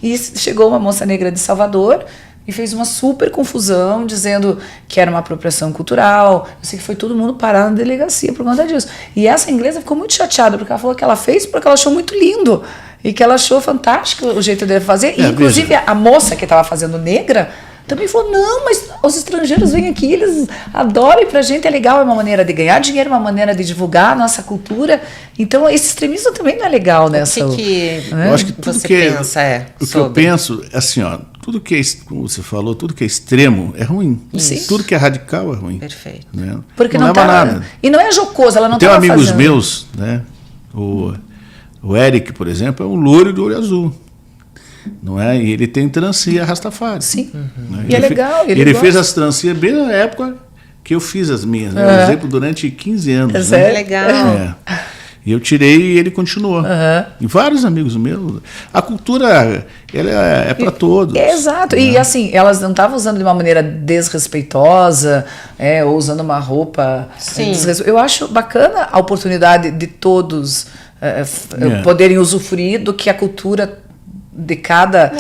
E chegou uma moça negra de Salvador e fez uma super confusão, dizendo que era uma apropriação cultural. Eu sei que foi todo mundo parar na delegacia por conta disso. E essa inglesa ficou muito chateada, porque ela falou que ela fez porque ela achou muito lindo. E que ela achou fantástico o jeito dele fazer. E, inclusive, a moça que estava fazendo negra também falou, não, mas os estrangeiros vêm aqui, eles adoram, e pra gente é legal, é uma maneira de ganhar dinheiro, uma maneira de divulgar a nossa cultura. Então, esse extremismo também não é legal nessa... Eu acho que tudo você que pensa o que eu penso, assim, tudo que é, como você falou, tudo que é extremo é ruim. Sim. Tudo que é radical é ruim. Perfeito. Né? Porque não leva nada. E não é jocoso, ela não Tem estava amigos fazendo. meus, né? O Eric, por exemplo, é um loiro de olho azul. Não é? E ele tem trancinha Rastafari. Sim. Né? E é legal. Ele fez as trancinhas bem na época que eu fiz as minhas. Né? Eu usei durante 15 anos. É né? legal. E eu tirei e ele continuou. E vários amigos meus. A cultura ela é para todos. Exato. E assim, elas não estavam usando de uma maneira desrespeitosa, ou usando uma roupa. Eu acho bacana a oportunidade de todos poderem usufruir do que a cultura de cada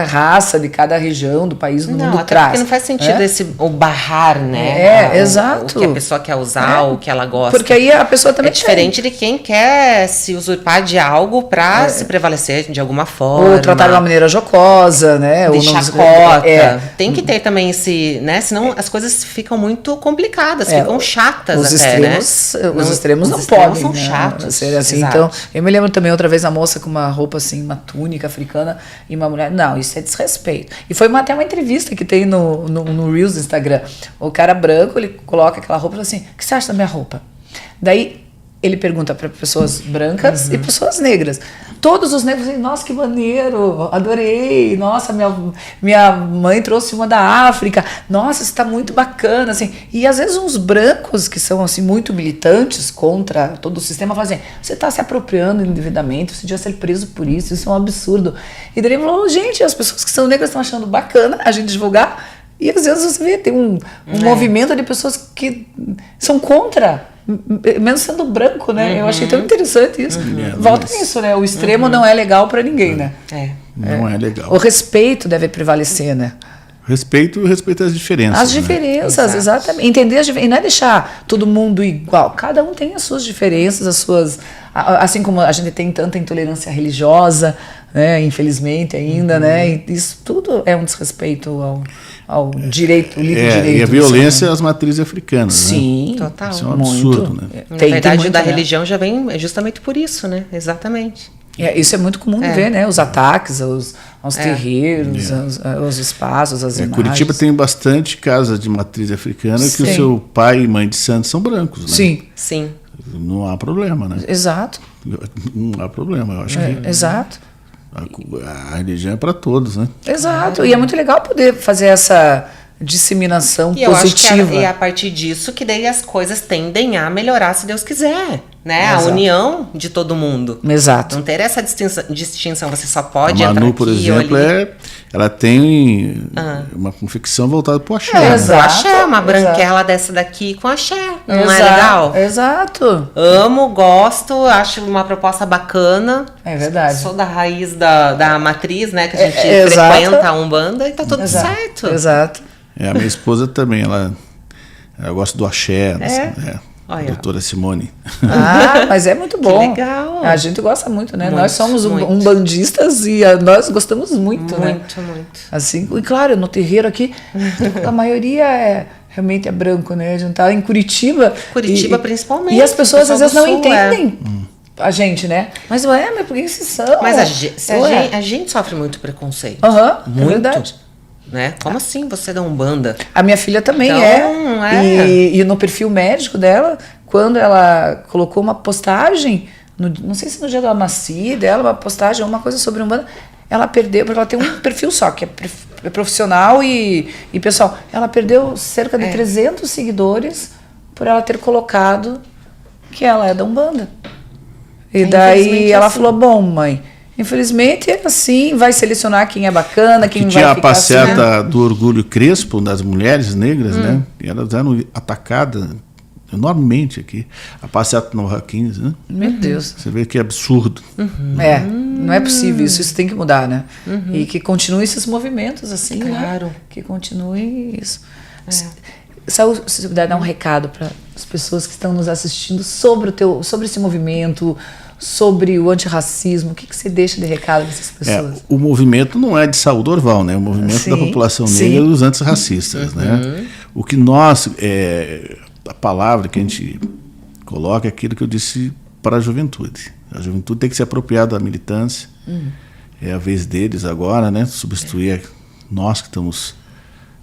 raça, de cada região do país, no mundo até traz. Porque não faz sentido o barrar, né? Exato. O que a pessoa quer usar, o que ela gosta. Porque aí a pessoa também é diferente de quem quer se usurpar de algo para se prevalecer de alguma forma. Ou tratar de uma maneira jocosa, né? De ou não chacota. Tem que ter também esse, né? Senão as coisas ficam muito complicadas, ficam chatas os até, extremos, né? Os extremos não extremos podem, são né? chatos. Ser assim. Exato. Então, eu me lembro também outra vez a moça com uma roupa assim, uma túnica africana, e uma mulher, não, isso é desrespeito. E foi até uma entrevista que tem no Reels do Instagram. O cara branco, ele coloca aquela roupa e fala assim, o que você acha da minha roupa? Daí ele pergunta para pessoas brancas e pessoas negras. Todos os negros dizem, nossa, que maneiro, adorei, nossa, minha mãe trouxe uma da África, nossa, isso está muito bacana, assim. E às vezes uns brancos que são assim muito militantes contra todo o sistema falam assim, você está se apropriando indevidamente, você devia ser preso por isso é um absurdo. E daí ele falou, gente, as pessoas que são negras estão achando bacana a gente divulgar, e às vezes você vê, tem um movimento de pessoas que são contra, mesmo sendo branco, né? Eu achei tão interessante isso. Volta nisso, né? O extremo não é legal para ninguém, né? Não é legal. O respeito deve prevalecer, né? Respeito as diferenças. As diferenças, né? Exatamente. Entender as diferenças. E não é deixar todo mundo igual. Cada um tem as suas diferenças, as suas... Assim como a gente tem tanta intolerância religiosa, né? Infelizmente ainda, né? E isso tudo é um desrespeito ao direito, o livre direito. E a violência às matrizes africanas. Sim, né? Total. Isso é um absurdo, né? Na verdade, da religião já vem justamente por isso, né? Exatamente. Isso é muito comum de ver, né? Os ataques aos terreiros, aos espaços, às imagens. Curitiba tem bastante casa de matriz africana que o seu pai e mãe de santo são brancos, né? Sim. Sim. Não há problema, né? Exato. Não há problema, eu acho que... Exato. A religião é para todos, né? Exato. E é muito legal poder fazer essa disseminação e positiva. Eu acho que é a partir disso que daí as coisas tendem a melhorar, se Deus quiser, né? Exato. A união de todo mundo. Exato. Não ter essa distinção, você só pode a Manu, entrar por aqui exemplo, ou ali. ela tem uma confecção voltada para o axé. É, né? exato. Axé, uma branquela dessa daqui com axé. Não Exato, é legal? Exato. Amo, gosto, acho uma proposta bacana. É verdade. Sou da raiz da matriz, né? Que a gente exato. frequenta a Umbanda e tá tudo certo. Exato. A minha esposa também, ela gosta do axé, a doutora Simone. Mas é muito bom. Que legal. A gente gosta muito, né? Muito, nós somos muito. umbandistas e nós gostamos muito, né? Muito. Assim, e claro, no terreiro aqui, a maioria realmente é branco, né? A gente tá em Curitiba. Principalmente. E as pessoas às vezes não Sul, entendem a gente, né? Mas por que vocês são? Mas a gente sofre muito preconceito. É verdade. Né? Como assim você dá Umbanda? A minha filha também Então, E no perfil médico dela, quando ela colocou uma postagem, não sei se no dia da Maci dela, uma postagem, uma coisa sobre Umbanda, ela perdeu, porque ela tem um perfil só, que é profissional e pessoal. Ela perdeu cerca de 300 seguidores por ela ter colocado que ela é da Umbanda. E daí ela falou, bom, mãe, infelizmente é assim, vai selecionar quem é bacana, quem vai ficar. Tinha a passeata do Orgulho Crespo das mulheres negras, né? E elas eram atacadas enormemente aqui. A passeata Nova 15, né? Meu Deus. Você vê que é absurdo. Não é possível isso tem que mudar, né? E que continue esses movimentos assim, claro. Né? Que continue isso. Saúl, se você puder dar um recado para as pessoas que estão nos assistindo sobre esse movimento, sobre o antirracismo, o que você deixa de recado para essas pessoas? O movimento não é de Saúl Orval, né? O movimento da população negra dos antirracistas, né? O que nós, a palavra que a gente coloca é aquilo que eu disse para a juventude. A juventude tem que se apropriar da militância. É a vez deles agora, né? Substituir nós que estamos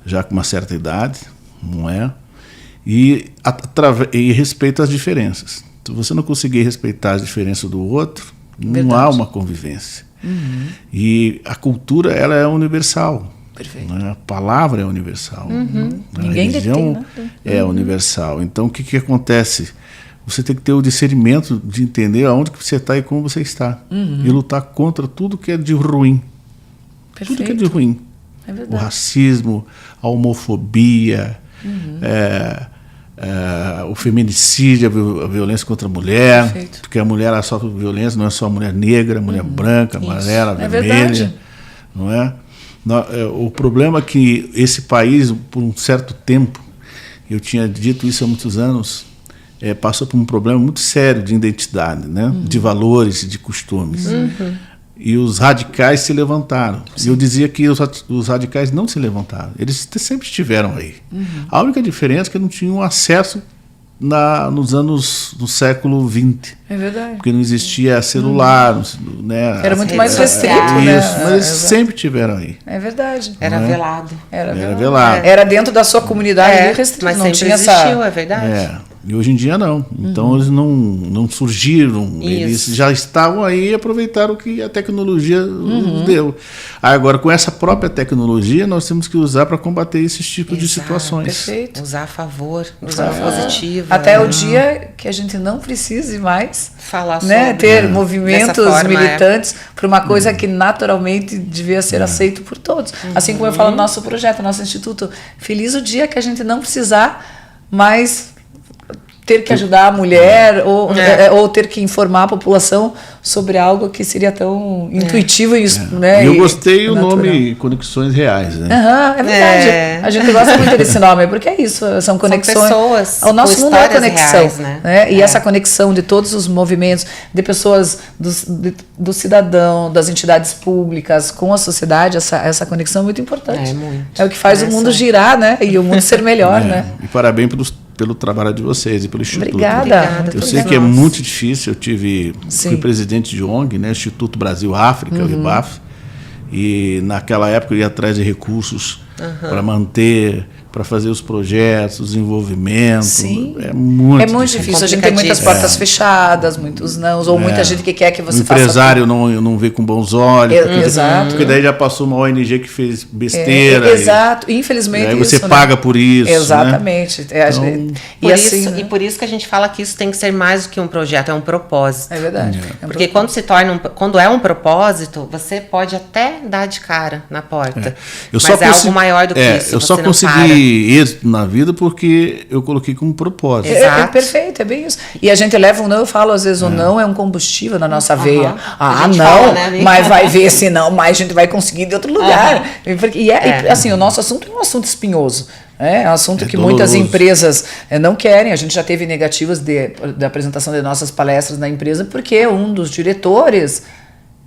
já com uma certa idade, não é? E respeito às diferenças. Se você não conseguir respeitar as diferenças do outro, não há uma convivência. E a cultura, ela é universal. Perfeito. Né? A palavra é universal. A Ninguém religião detém, né? é universal. Então, o que acontece? Você tem que ter o discernimento de entender aonde que você está e como você está. E lutar contra tudo que é de ruim. Perfeito. Tudo que é de ruim. É verdade. O racismo, a homofobia, o feminicídio, a violência contra a mulher. Perfeito. Porque a mulher sofre violência, não é só a mulher negra, a mulher branca, amarela, vermelha. Verdade. Não é? O problema é que esse país, por um certo tempo, eu tinha dito isso há muitos anos, passou por um problema muito sério de identidade, né? De valores e de costumes. E os radicais se levantaram. E eu dizia que os radicais não se levantaram. Eles sempre estiveram aí. A única diferença é que não tinham acesso nos anos do século XX. É verdade. Porque não existia celular, né? Era muito mais restrito, isso, né? Mas eles sempre estiveram aí. É verdade. Era velado. Era velado. Era dentro da sua comunidade restrito. Mas não sempre tinha existiu, é verdade. E hoje em dia não. Então eles não surgiram. Eles já estavam aí e aproveitaram o que a tecnologia nos deu. Agora, com essa própria tecnologia, nós temos que usar para combater esses tipos de situações. Perfeito. Usar a favor, usar positivo. Até o dia que a gente não precise mais falar né, sobre, ter movimentos forma, militantes para uma coisa que naturalmente devia ser aceito por todos. Assim como eu falo no nosso projeto, no nosso instituto, feliz o dia que a gente não precisar mais ter que ajudar a mulher ou ter que informar a população sobre algo que seria tão intuitivo né, eu gostei o natural. nome Conexões Reais, né? É verdade. A gente gosta muito desse nome, porque é isso, são conexões. São pessoas. O nosso mundo é conexão. Reais, né? E essa conexão de todos os movimentos, de pessoas, do cidadão, das entidades públicas com a sociedade, essa conexão é muito importante. Muito. É o que faz o mundo girar, né? E o mundo ser melhor, né? E parabéns pelo trabalho de vocês e pelo Instituto. Obrigada. Eu sei que é muito difícil. Fui presidente de ONG, né, Instituto Brasil África, o IBAF, e naquela época eu ia atrás de recursos para manter, para fazer os projetos, o desenvolvimento. Sim. É muito difícil. A gente tem muitas portas fechadas, muitos não, ou muita gente que quer que você faça. O empresário não vê com bons olhos. Exato. Porque daí já passou uma ONG que fez besteira. Exato. Infelizmente. E aí você paga por isso. Exatamente. Né? Então, por isso que a gente fala que isso tem que ser mais do que um projeto, é um propósito. É verdade. Porque quando é um propósito, você pode até dar de cara na porta. Mas é algo maior do que isso. Eu só consegui êxito na vida porque eu coloquei como propósito. É perfeito, é bem isso. E a gente leva não, eu falo às vezes, o não é um combustível na nossa veia. Não, fala, né, mas vai ver se não, mais a gente vai conseguir de outro lugar. E assim, o nosso assunto é um assunto espinhoso. É um assunto que muitas empresas não querem. A gente já teve negativas da apresentação de nossas palestras na empresa porque um dos diretores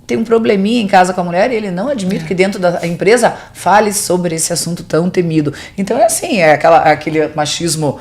tem um probleminha em casa com a mulher e ele não admite que dentro da empresa fale sobre esse assunto tão temido. Então é assim, aquele machismo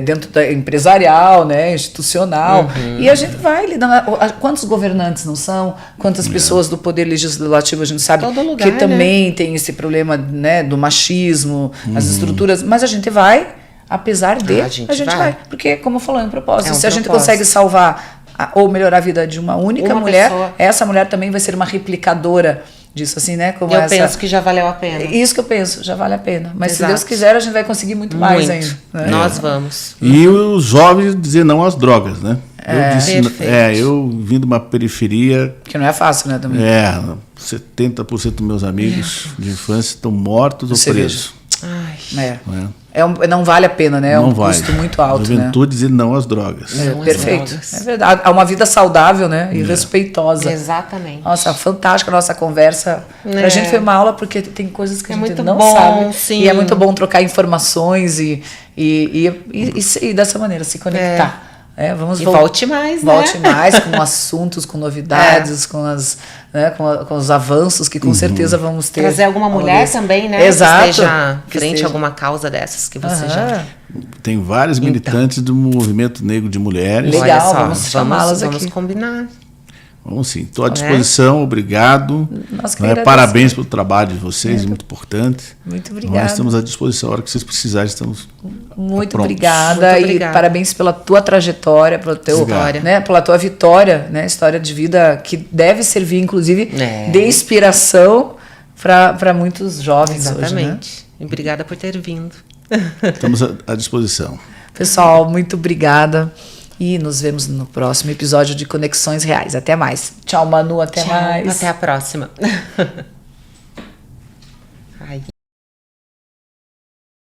dentro da empresarial, né, institucional. E a gente vai lidando. Quantos governantes não são? Quantas pessoas do poder legislativo a gente sabe lugar, que também tem esse problema, né, do machismo, as estruturas. Mas a gente vai, apesar de, a gente vai. Porque, como falou, é um propósito. Se a gente consegue salvar ou melhorar a vida de uma única mulher, pessoa. Essa mulher também vai ser uma replicadora disso, assim, né? Como eu penso que já valeu a pena. Isso que eu penso, já vale a pena. Mas se Deus quiser, a gente vai conseguir muito mais ainda. Né? Nós vamos. E os jovens dizer não às drogas, né? Eu vim de uma periferia... Que não é fácil, né? Também. 70% dos meus amigos de infância estão mortos ou presos. Não vale a pena, né? É um custo muito alto. Juventude dizer não às drogas. Perfeito. É verdade. Há uma vida saudável, né? E respeitosa. Exatamente. Nossa, fantástica a nossa conversa. Pra gente foi uma aula porque tem coisas que a gente não sabe. Sim. E é muito bom trocar informações e dessa maneira se conectar. Volte mais, né? Volte mais com assuntos, com novidades, com os avanços que com certeza vamos ter. Trazer alguma mulher também, né? Exato. Que esteja frente a alguma causa dessas que você já... Tem vários militantes do movimento negro de mulheres. Legal, vamos chamá-las aqui. Vamos combinar. Vamos sim, estou à disposição, obrigado. Parabéns pelo trabalho de vocês, muito importante. Muito obrigada. Nós estamos à disposição, a hora que vocês precisarem, estamos muito obrigada. E parabéns pela tua trajetória, pela tua vitória, né? História de vida que deve servir, inclusive, de inspiração para muitos jovens. Exatamente. Hoje, né? E obrigada por ter vindo. Estamos à disposição. Pessoal, muito obrigada. E nos vemos no próximo episódio de Conexões Reais. Até mais. Tchau, Manu. Até mais. Até a próxima.